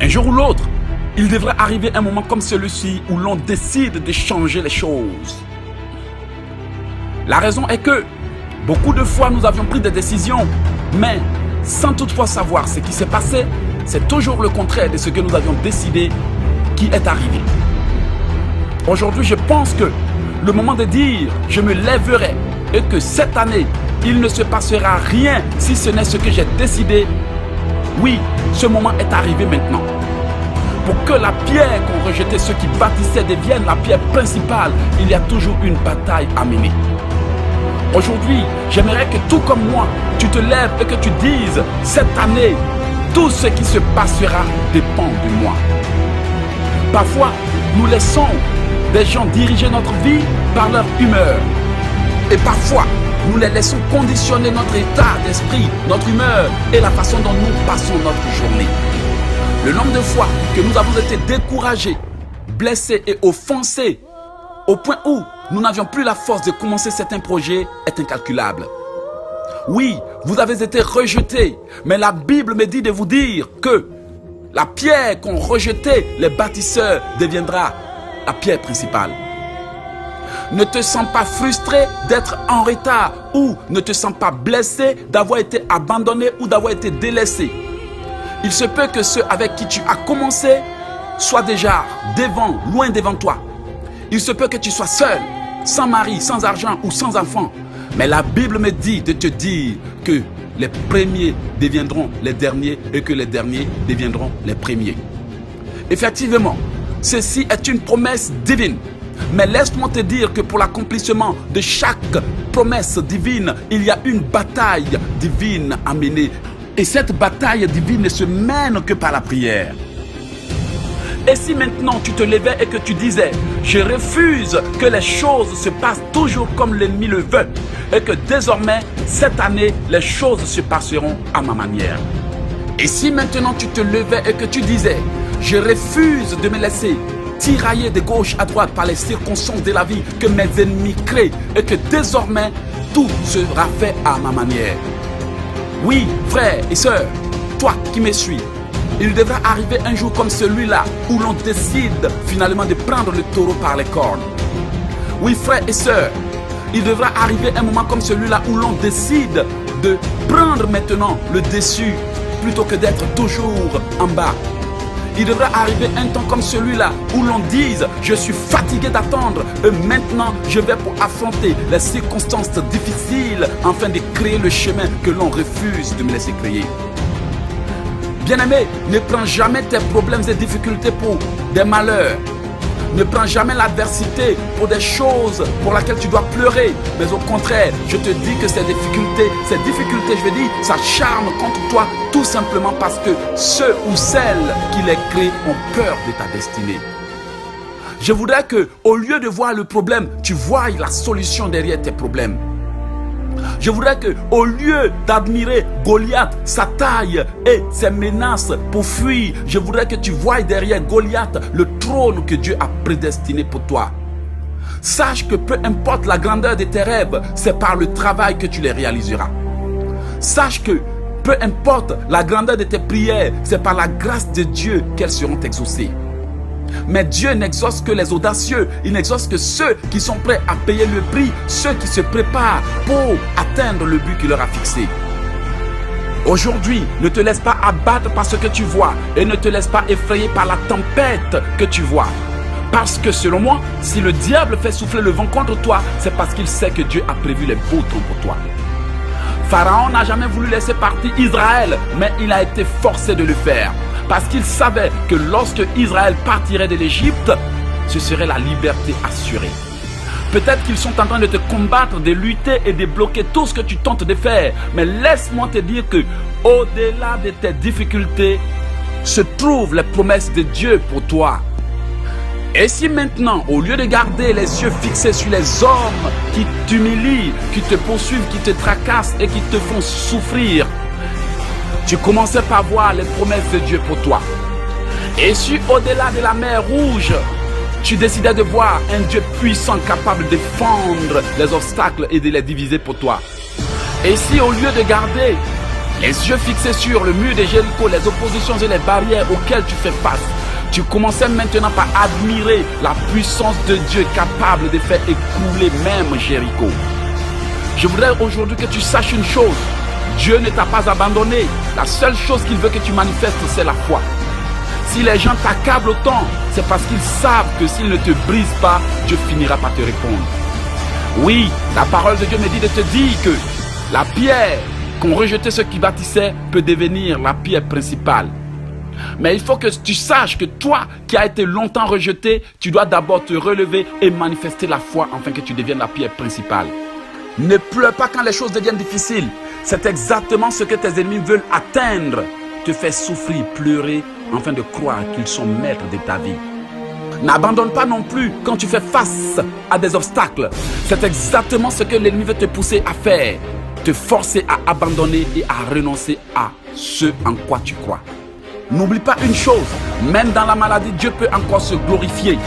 Un jour ou l'autre, il devrait arriver un moment comme celui-ci où l'on décide de changer les choses. La raison est que beaucoup de fois nous avions pris des décisions, mais sans toutefois savoir ce qui s'est passé, c'est toujours le contraire de ce que nous avions décidé qui est arrivé. Aujourd'hui, je pense que le moment de dire « je me lèverai » et que cette année, il ne se passera rien si ce n'est ce que j'ai décidé. Oui, ce moment est arrivé maintenant. Pour que la pierre qu'ont rejetée ceux qui bâtissaient devienne la pierre principale, il y a toujours une bataille à mener. Aujourd'hui, j'aimerais que tout comme moi, tu te lèves et que tu dises « cette année, tout ce qui se passera dépend de moi ». Parfois, nous laissons des gens diriger notre vie par leur humeur. Et parfois, nous les laissons conditionner notre état d'esprit, notre humeur et la façon dont nous passons notre journée. Le nombre de fois que nous avons été découragés, blessés et offensés, au point où nous n'avions plus la force de commencer certains projets, est incalculable. Oui, vous avez été rejetés, mais la Bible me dit de vous dire que la pierre qu'ont rejetée les bâtisseurs deviendra la pierre principale. Ne te sens pas frustré d'être en retard ou ne te sens pas blessé d'avoir été abandonné ou d'avoir été délaissé. Il se peut que ceux avec qui tu as commencé soient déjà loin devant toi. Il se peut que tu sois seul, sans mari, sans argent ou sans enfant. Mais la Bible me dit de te dire que les premiers deviendront les derniers et que les derniers deviendront les premiers. Effectivement, ceci est une promesse divine. Mais laisse-moi te dire que pour l'accomplissement de chaque promesse divine, il y a une bataille divine à mener. Et cette bataille divine ne se mène que par la prière. Et si maintenant tu te levais et que tu disais « je refuse que les choses se passent toujours comme l'ennemi le veut et que désormais, cette année, les choses se passeront à ma manière ». Et si maintenant tu te levais et que tu disais « je refuse de me laisser tirailler de gauche à droite par les circonstances de la vie que mes ennemis créent et que désormais, tout sera fait à ma manière ». Oui, frères et sœurs, toi qui me suis, il devra arriver un jour comme celui-là où l'on décide finalement de prendre le taureau par les cornes. Oui, frères et sœurs, il devra arriver un moment comme celui-là où l'on décide de prendre maintenant le dessus plutôt que d'être toujours en bas. Il devra arriver un temps comme celui-là où l'on dise « je suis fatigué d'attendre et maintenant je vais pour affronter les circonstances difficiles afin de créer le chemin que l'on refuse de me laisser créer ». Bien-aimé, ne prends jamais tes problèmes et difficultés pour des malheurs. Ne prends jamais l'adversité pour des choses pour lesquelles tu dois pleurer. Mais au contraire, je te dis que ces difficultés, je veux dire, ça charme contre toi tout simplement parce que ceux ou celles qui les créent ont peur de ta destinée. Je voudrais que, au lieu de voir le problème, tu voies la solution derrière tes problèmes. Je voudrais que, au lieu d'admirer Goliath, sa taille et ses menaces pour fuir, je voudrais que tu voies derrière Goliath le trône que Dieu a prédestiné pour toi. Sache que peu importe la grandeur de tes rêves, c'est par le travail que tu les réaliseras. Sache que peu importe la grandeur de tes prières, c'est par la grâce de Dieu qu'elles seront exaucées. Mais Dieu n'exauce que les audacieux, il n'exauce que ceux qui sont prêts à payer le prix, ceux qui se préparent pour atteindre le but qu'il leur a fixé. Aujourd'hui, ne te laisse pas abattre par ce que tu vois et ne te laisse pas effrayer par la tempête que tu vois. Parce que selon moi, si le diable fait souffler le vent contre toi, c'est parce qu'il sait que Dieu a prévu les beaux temps pour toi. Pharaon n'a jamais voulu laisser partir Israël, mais il a été forcé de le faire. Parce qu'il savait que lorsque Israël partirait de l'Égypte, ce serait la liberté assurée. Peut-être qu'ils sont en train de te combattre, de lutter et de bloquer tout ce que tu tentes de faire. Mais laisse-moi te dire que au-delà de tes difficultés, se trouvent les promesses de Dieu pour toi. Et si maintenant, au lieu de garder les yeux fixés sur les hommes qui t'humilient, qui te poursuivent, qui te tracassent et qui te font souffrir, tu commençais par voir les promesses de Dieu pour toi. Et si au-delà de la mer Rouge, tu décidais de voir un Dieu puissant capable de fendre les obstacles et de les diviser pour toi. Et si au lieu de garder Les yeux fixés sur le mur de Jéricho, les oppositions et les barrières auxquelles tu fais face, tu commençais maintenant par admirer la puissance de Dieu capable de faire écrouler même Jéricho. Je voudrais aujourd'hui que tu saches une chose. Dieu ne t'a pas abandonné. La seule chose qu'il veut que tu manifestes, c'est la foi. Si les gens t'accablent autant, c'est parce qu'ils savent que s'ils ne te brisent pas, Dieu finira par te répondre. Oui, la parole de Dieu me dit de te dire que la pierre qu'ont rejeté ceux qui bâtissaient peut devenir la pierre principale. Mais il faut que tu saches que toi qui as été longtemps rejeté, tu dois d'abord te relever et manifester la foi afin que tu deviennes la pierre principale. Ne pleure pas quand les choses deviennent difficiles. C'est exactement ce que tes ennemis veulent atteindre. Te faire souffrir, pleurer, afin de croire qu'ils sont maîtres de ta vie. N'abandonne pas non plus quand tu fais face à des obstacles. C'est exactement ce que l'ennemi veut te pousser à faire. Te forcer à abandonner et à renoncer à ce en quoi tu crois. N'oublie pas une chose, même dans la maladie, Dieu peut encore se glorifier.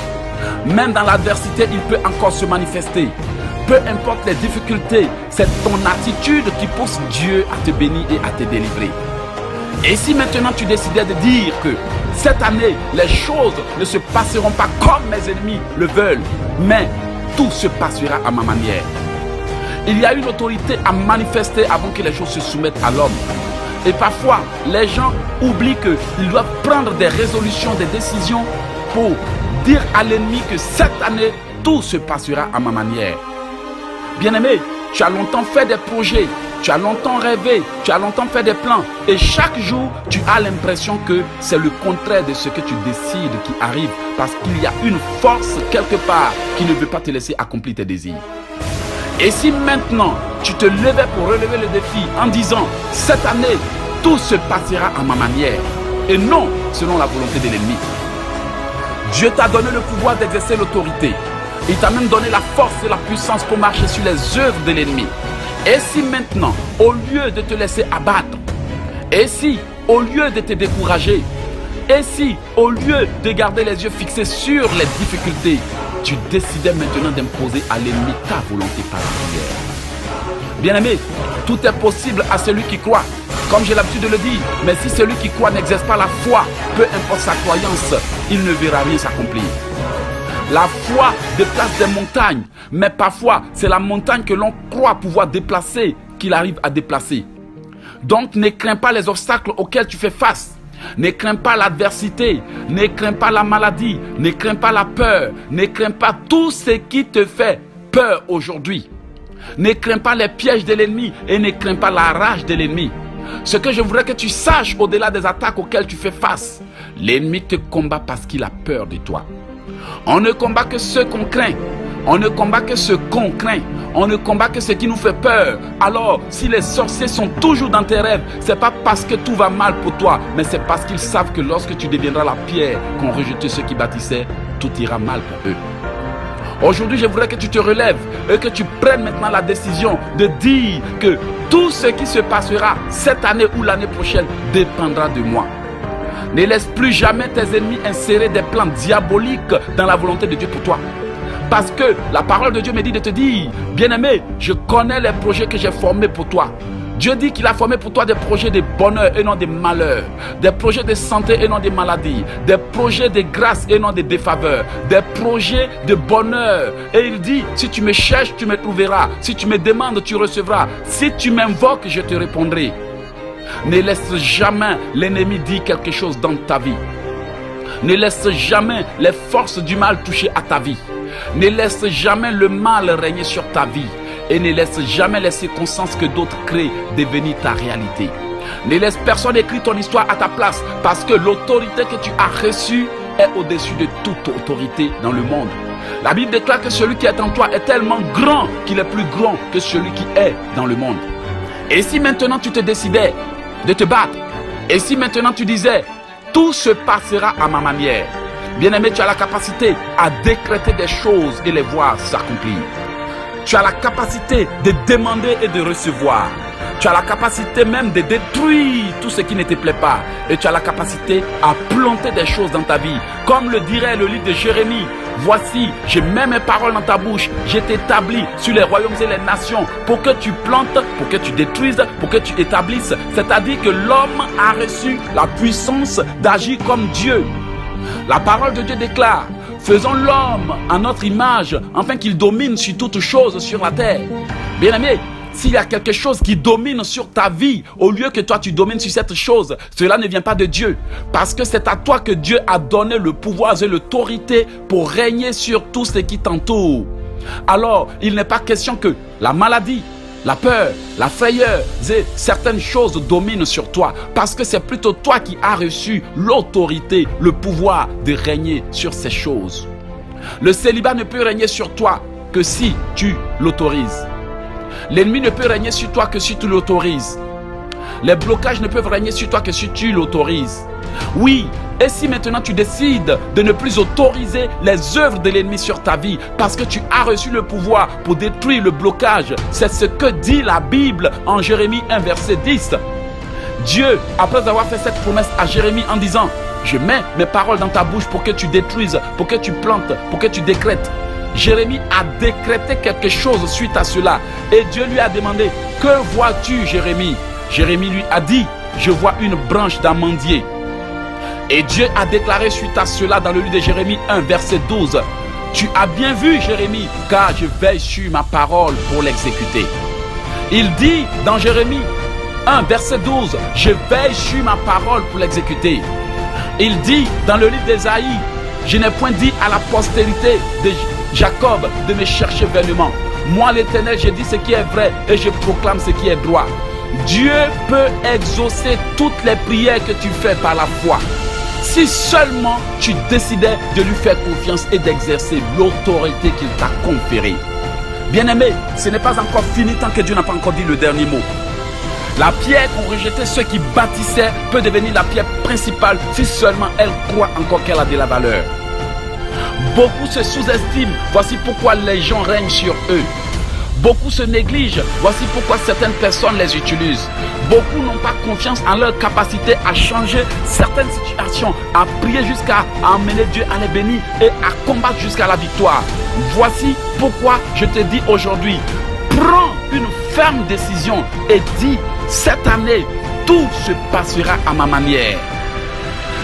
Même dans l'adversité, il peut encore se manifester. Peu importe les difficultés, c'est ton attitude qui pousse Dieu à te bénir et à te délivrer. Et si maintenant tu décidais de dire que cette année, les choses ne se passeront pas comme mes ennemis le veulent, mais tout se passera à ma manière. Il y a une autorité à manifester avant que les choses se soumettent à l'homme. Et parfois, les gens oublient qu'ils doivent prendre des résolutions, des décisions pour dire à l'ennemi que cette année, tout se passera à ma manière. Bien-aimé, tu as longtemps fait des projets, tu as longtemps rêvé, tu as longtemps fait des plans. Et chaque jour, tu as l'impression que c'est le contraire de ce que tu décides qui arrive. Parce qu'il y a une force quelque part qui ne veut pas te laisser accomplir tes désirs. Et si maintenant, tu te levais pour relever le défi en disant, cette année, tout se passera à ma manière et non selon la volonté de l'ennemi. Dieu t'a donné le pouvoir d'exercer l'autorité. Il t'a même donné la force et la puissance pour marcher sur les œuvres de l'ennemi. Et si maintenant, au lieu de te laisser abattre, et si au lieu de te décourager, et si au lieu de garder les yeux fixés sur les difficultés, tu décidais maintenant d'imposer à l'ennemi ta volonté par la prière. Bien-aimé, tout est possible à celui qui croit. Comme j'ai l'habitude de le dire, mais si celui qui croit n'exerce pas la foi, peu importe sa croyance, il ne verra rien s'accomplir. La foi déplace des montagnes, mais parfois c'est la montagne que l'on croit pouvoir déplacer qu'il arrive à déplacer. Donc ne crains pas les obstacles auxquels tu fais face. Ne crains pas l'adversité, ne crains pas la maladie, ne crains pas la peur, ne crains pas tout ce qui te fait peur aujourd'hui. Ne crains pas les pièges de l'ennemi et ne crains pas la rage de l'ennemi. Ce que je voudrais que tu saches au-delà des attaques auxquelles tu fais face, l'ennemi te combat parce qu'il a peur de toi. On ne combat que ceux qu'on craint. On ne combat que ce qu'on craint. On ne combat que ce qui nous fait peur. Alors, si les sorciers sont toujours dans tes rêves, c'est pas parce que tout va mal pour toi, mais c'est parce qu'ils savent que lorsque tu deviendras la pierre qu'ont rejeté ceux qui bâtissaient, tout ira mal pour eux. Aujourd'hui, je voudrais que tu te relèves et que tu prennes maintenant la décision de dire que tout ce qui se passera cette année ou l'année prochaine dépendra de moi. Ne laisse plus jamais tes ennemis insérer des plans diaboliques dans la volonté de Dieu pour toi. Parce que la parole de Dieu me dit de te dire, bien-aimé, je connais les projets que j'ai formés pour toi. Dieu dit qu'il a formé pour toi des projets de bonheur et non de malheur, des projets de santé et non de maladie, des projets de grâce et non de défaveur, des projets de bonheur. Et il dit, si tu me cherches, tu me trouveras. Si tu me demandes, tu recevras. Si tu m'invoques, je te répondrai. Ne laisse jamais l'ennemi dire quelque chose dans ta vie. Ne laisse jamais les forces du mal toucher à ta vie. Ne laisse jamais le mal régner sur ta vie. Et ne laisse jamais les circonstances que d'autres créent devenir ta réalité. Ne laisse personne écrire ton histoire à ta place, parce que l'autorité que tu as reçue est au-dessus de toute autorité dans le monde. La Bible déclare que celui qui est en toi est tellement grand qu'il est plus grand que celui qui est dans le monde. Et si maintenant tu te décidais de te battre, et si maintenant tu disais tout se passera à ma manière, bien-aimé, tu as la capacité à décréter des choses et les voir s'accomplir. Tu as la capacité de demander et de recevoir. Tu as la capacité même de détruire tout ce qui ne te plaît pas. Et tu as la capacité à planter des choses dans ta vie. Comme le dirait le livre de Jérémie, Voici, je mets mes paroles dans ta bouche. Je t'établis sur les royaumes et les nations pour que tu plantes, pour que tu détruises, pour que tu établisses. C'est-à-dire que l'homme a reçu la puissance d'agir comme Dieu. La parole de Dieu déclare: faisons l'homme à notre image, afin qu'il domine sur toutes choses sur la terre. Bien-aimé, s'il y a quelque chose qui domine sur ta vie, au lieu que toi tu domines sur cette chose, cela ne vient pas de Dieu. Parce que c'est à toi que Dieu a donné le pouvoir et l'autorité pour régner sur tout ce qui t'entoure. Alors, il n'est pas question que la maladie, la peur, la frayeur et certaines choses dominent sur toi. Parce que c'est plutôt toi qui as reçu l'autorité, le pouvoir de régner sur ces choses. Le célibat ne peut régner sur toi que si tu l'autorises. L'ennemi ne peut régner sur toi que si tu l'autorises. Les blocages ne peuvent régner sur toi que si tu l'autorises. Oui, et si maintenant tu décides de ne plus autoriser les œuvres de l'ennemi sur ta vie parce que tu as reçu le pouvoir pour détruire le blocage, c'est ce que dit la Bible en Jérémie 1 verset 10. Dieu, après avoir fait cette promesse à Jérémie en disant: je mets mes paroles dans ta bouche pour que tu détruises, pour que tu plantes, pour que tu décrètes. Jérémie a décrété quelque chose suite à cela. Et Dieu lui a demandé: que vois-tu, Jérémie? Jérémie lui a dit: je vois une branche d'amandier. Et Dieu a déclaré suite à cela dans le livre de Jérémie 1 verset 12: tu as bien vu, Jérémie, car je veille sur ma parole pour l'exécuter. Il dit dans Jérémie 1 verset 12: je veille sur ma parole pour l'exécuter. Il dit dans le livre d'Ésaïe: je n'ai point dit à la postérité de Jacob de me chercher vainement. Moi l'Éternel, je dis ce qui est vrai et je proclame ce qui est droit. Dieu peut exaucer toutes les prières que tu fais par la foi, si seulement tu décidais de lui faire confiance et d'exercer l'autorité qu'il t'a conférée. Bien-aimé, ce n'est pas encore fini tant que Dieu n'a pas encore dit le dernier mot. La pierre qu'ont rejeté ceux qui bâtissaient peut devenir la pierre principale si seulement elle croit encore qu'elle a de la valeur. Beaucoup se sous-estiment, voici pourquoi les gens règnent sur eux. Beaucoup se négligent, voici pourquoi certaines personnes les utilisent. Beaucoup n'ont pas confiance en leur capacité à changer certaines situations, à prier jusqu'à emmener Dieu à les bénir et à combattre jusqu'à la victoire. Voici pourquoi je te dis aujourd'hui, prends une ferme décision et dis: cette année, tout se passera à ma manière.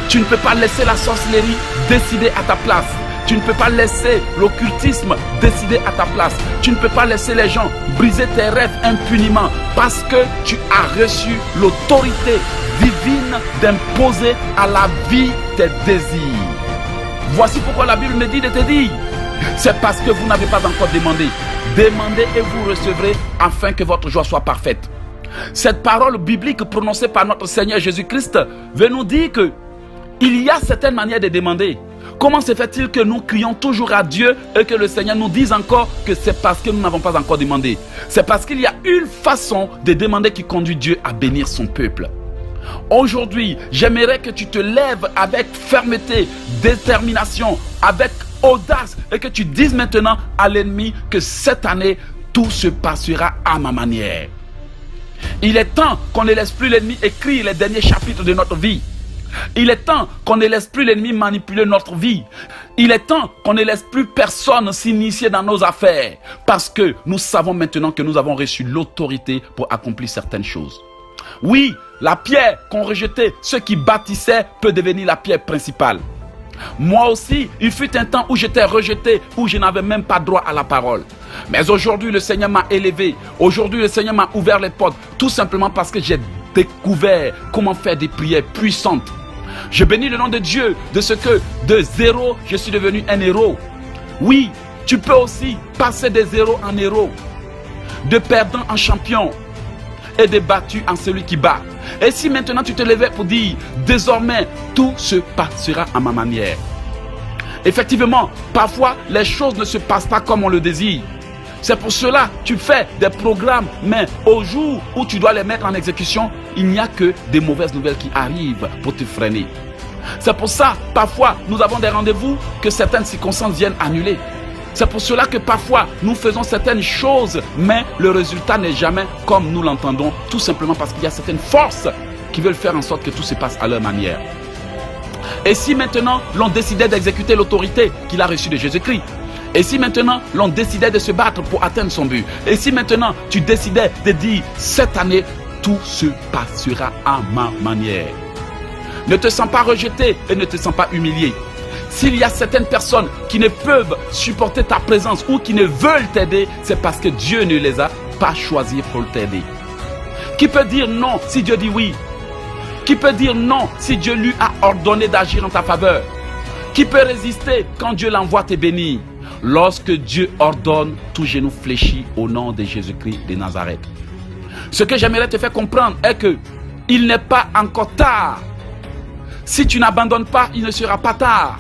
Tu ne peux pas laisser la sorcellerie décider à ta place. Tu ne peux pas laisser l'occultisme décider à ta place. Tu ne peux pas laisser les gens briser tes rêves impunément parce que tu as reçu l'autorité divine d'imposer à la vie tes désirs. Voici pourquoi la Bible me dit de te dire: c'est parce que vous n'avez pas encore demandé. Demandez et vous recevrez afin que votre joie soit parfaite. Cette parole biblique prononcée par notre Seigneur Jésus-Christ veut nous dire que il y a certaines manières de demander. Comment se fait-il que nous crions toujours à Dieu et que le Seigneur nous dise encore que c'est parce que nous n'avons pas encore demandé? C'est parce qu'il y a une façon de demander qui conduit Dieu à bénir son peuple. Aujourd'hui, j'aimerais que tu te lèves avec fermeté, détermination, avec audace et que tu dises maintenant à l'ennemi que cette année, tout se passera à ma manière. Il est temps qu'on ne laisse plus l'ennemi écrire les derniers chapitres de notre vie. Il est temps qu'on ne laisse plus l'ennemi manipuler notre vie. Il est temps qu'on ne laisse plus personne s'initier dans nos affaires. Parce que nous savons maintenant que nous avons reçu l'autorité pour accomplir certaines choses. Oui, la pierre qu'ont rejetée ceux qui bâtissaient peut devenir la pierre principale. Moi aussi, il fut un temps où j'étais rejeté, où je n'avais même pas droit à la parole. Mais aujourd'hui, le Seigneur m'a élevé. Aujourd'hui, le Seigneur m'a ouvert les portes. Tout simplement parce que j'ai découvert comment faire des prières puissantes. Je bénis le nom de Dieu de ce que de zéro, je suis devenu un héros. Oui, tu peux aussi passer de zéro en héros, de perdant en champion et de battu en celui qui bat. Et si maintenant tu te levais pour dire: désormais, tout se passera à ma manière. Effectivement, parfois, les choses ne se passent pas comme on le désire. C'est pour cela que tu fais des programmes, mais au jour où tu dois les mettre en exécution, il n'y a que des mauvaises nouvelles qui arrivent pour te freiner. C'est pour ça, parfois, nous avons des rendez-vous que certaines circonstances viennent annuler. C'est pour cela que parfois, nous faisons certaines choses, mais le résultat n'est jamais comme nous l'entendons, tout simplement parce qu'il y a certaines forces qui veulent faire en sorte que tout se passe à leur manière. Et si maintenant l'on décidait d'exécuter l'autorité qu'il a reçue de Jésus-Christ? Et si maintenant l'on décidait de se battre pour atteindre son but? Et si maintenant tu décidais de dire cette année, tout se passera à ma manière? Ne te sens pas rejeté et ne te sens pas humilié. S'il y a certaines personnes qui ne peuvent supporter ta présence ou qui ne veulent t'aider, c'est parce que Dieu ne les a pas choisis pour t'aider. Qui peut dire non si Dieu dit oui? Qui peut dire non si Dieu lui a ordonné d'agir en ta faveur? Qui peut résister quand Dieu l'envoie te bénir? Lorsque Dieu ordonne, tout genou fléchit au nom de Jésus-Christ de Nazareth. Ce que j'aimerais te faire comprendre est que il n'est pas encore tard. Si tu n'abandonnes pas, il ne sera pas tard.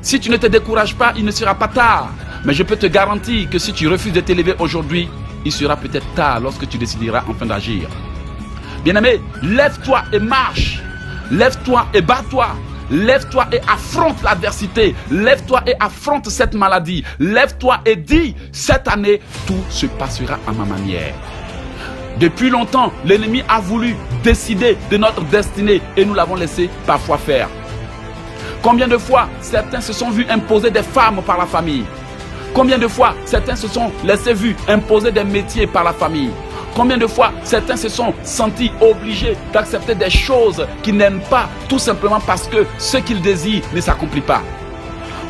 Si tu ne te décourages pas, il ne sera pas tard. Mais je peux te garantir que si tu refuses de t'élever aujourd'hui, il sera peut-être tard lorsque tu décideras enfin d'agir. Bien-aimé, lève-toi et marche. Lève-toi et bats-toi. Lève-toi et affronte l'adversité. Lève-toi et affronte cette maladie. Lève-toi et dis, cette année, tout se passera à ma manière. Depuis longtemps, l'ennemi a voulu décider de notre destinée et nous l'avons laissé parfois faire. Combien de fois certains se sont vus imposer des femmes par la famille? Combien de fois certains se sont laissés vus imposer des métiers par la famille? Combien de fois certains se sont sentis obligés d'accepter des choses qu'ils n'aiment pas, tout simplement parce que ce qu'ils désirent ne s'accomplit pas?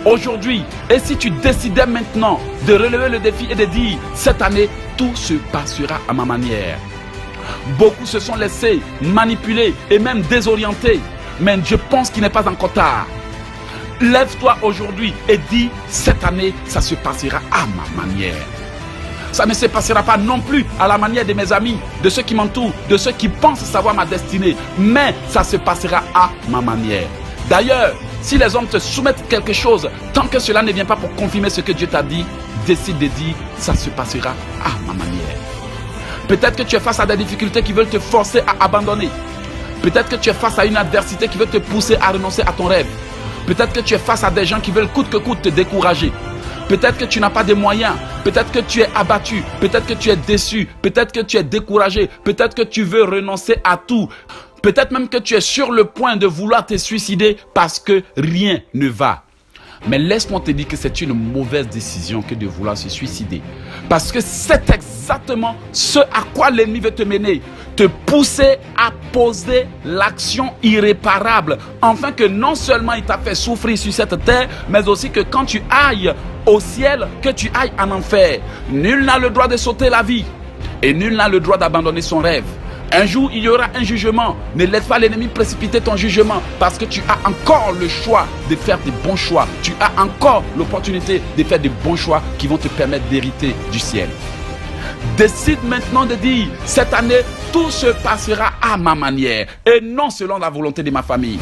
Aujourd'hui, et si tu décidais maintenant de relever le défi et de dire, cette année, tout se passera à ma manière. Beaucoup se sont laissés manipuler et même désorienter, mais je pense qu'il n'est pas encore tard. Lève-toi aujourd'hui et dis, cette année, ça se passera à ma manière. Ça ne se passera pas non plus à la manière de mes amis, de ceux qui m'entourent, de ceux qui pensent savoir ma destinée, mais ça se passera à ma manière. D'ailleurs, si les hommes te soumettent quelque chose, tant que cela ne vient pas pour confirmer ce que Dieu t'a dit, décide de dire, ça se passera à ma manière. Peut-être que tu es face à des difficultés qui veulent te forcer à abandonner. Peut-être que tu es face à une adversité qui veut te pousser à renoncer à ton rêve. Peut-être que tu es face à des gens qui veulent coûte que coûte te décourager. Peut-être que tu n'as pas de moyens. Peut-être que tu es abattu. Peut-être que tu es déçu. Peut-être que tu es découragé. Peut-être que tu veux renoncer à tout. Peut-être même que tu es sur le point de vouloir te suicider parce que rien ne va. Mais laisse-moi te dire que c'est une mauvaise décision que de vouloir se suicider. Parce que c'est exactement ce à quoi l'ennemi veut te mener. Te pousser à poser l'action irréparable. Afin que non seulement il t'a fait souffrir sur cette terre, mais aussi que quand tu ailles au ciel, que tu ailles en enfer. Nul n'a le droit de sauter la vie. Et nul n'a le droit d'abandonner son rêve. Un jour, il y aura un jugement. Ne laisse pas l'ennemi précipiter ton jugement parce que tu as encore le choix de faire des bons choix. Tu as encore l'opportunité de faire des bons choix qui vont te permettre d'hériter du ciel. Décide maintenant de dire, cette année, tout se passera à ma manière et non selon la volonté de ma famille.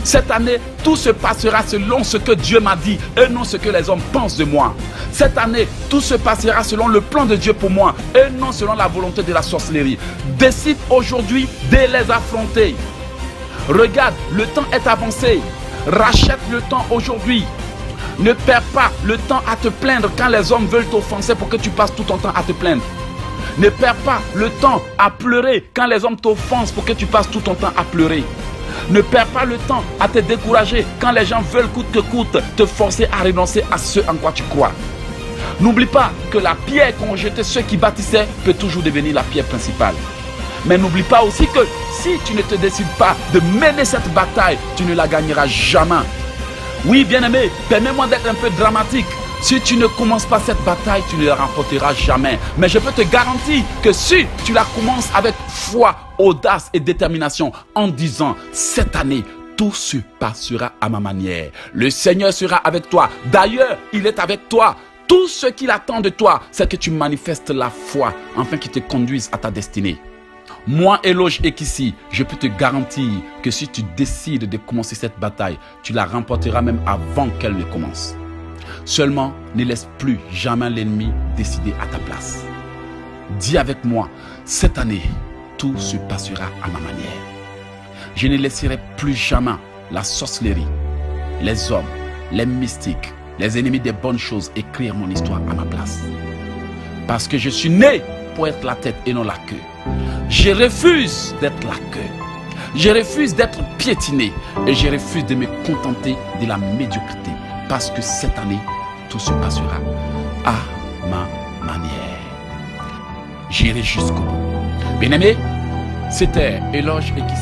Cette année, tout se passera selon ce que Dieu m'a dit et non ce que les hommes pensent de moi. Cette année, tout se passera selon le plan de Dieu pour moi et non selon la volonté de la sorcellerie. Décide aujourd'hui de les affronter. Regarde, le temps est avancé. Rachète le temps aujourd'hui. Ne perds pas le temps à te plaindre quand les hommes veulent t'offenser pour que tu passes tout ton temps à te plaindre. Ne perds pas le temps à pleurer quand les hommes t'offensent pour que tu passes tout ton temps à pleurer. Ne perds pas le temps à te décourager quand les gens veulent coûte que coûte te forcer à renoncer à ce en quoi tu crois. N'oublie pas que la pierre qu'ont jeté ceux qui bâtissaient peut toujours devenir la pierre principale. Mais n'oublie pas aussi que si tu ne te décides pas de mener cette bataille, tu ne la gagneras jamais. Oui, bien-aimé, permets-moi d'être un peu dramatique. Si tu ne commences pas cette bataille, tu ne la remporteras jamais. Mais je peux te garantir que si tu la commences avec foi, audace et détermination, en disant, cette année, tout se passera à ma manière. Le Seigneur sera avec toi. D'ailleurs, il est avec toi. Tout ce qu'il attend de toi, c'est que tu manifestes la foi, afin qu'il te conduise à ta destinée. Moi, Eloge Ekissi, je peux te garantir que si tu décides de commencer cette bataille, tu la remporteras même avant qu'elle ne commence. Seulement, ne laisse plus jamais l'ennemi décider à ta place. Dis avec moi, cette année, tout se passera à ma manière. Je ne laisserai plus jamais la sorcellerie, les hommes, les mystiques, les ennemis des bonnes choses écrire mon histoire à ma place. Parce que je suis né pour être la tête et non la queue. Je refuse d'être la queue. Je refuse d'être piétiné et je refuse de me contenter de la médiocrité parce que cette année, tout se passera à ma manière. J'irai jusqu'au bout. Bien-aimé, c'était Éloge et qui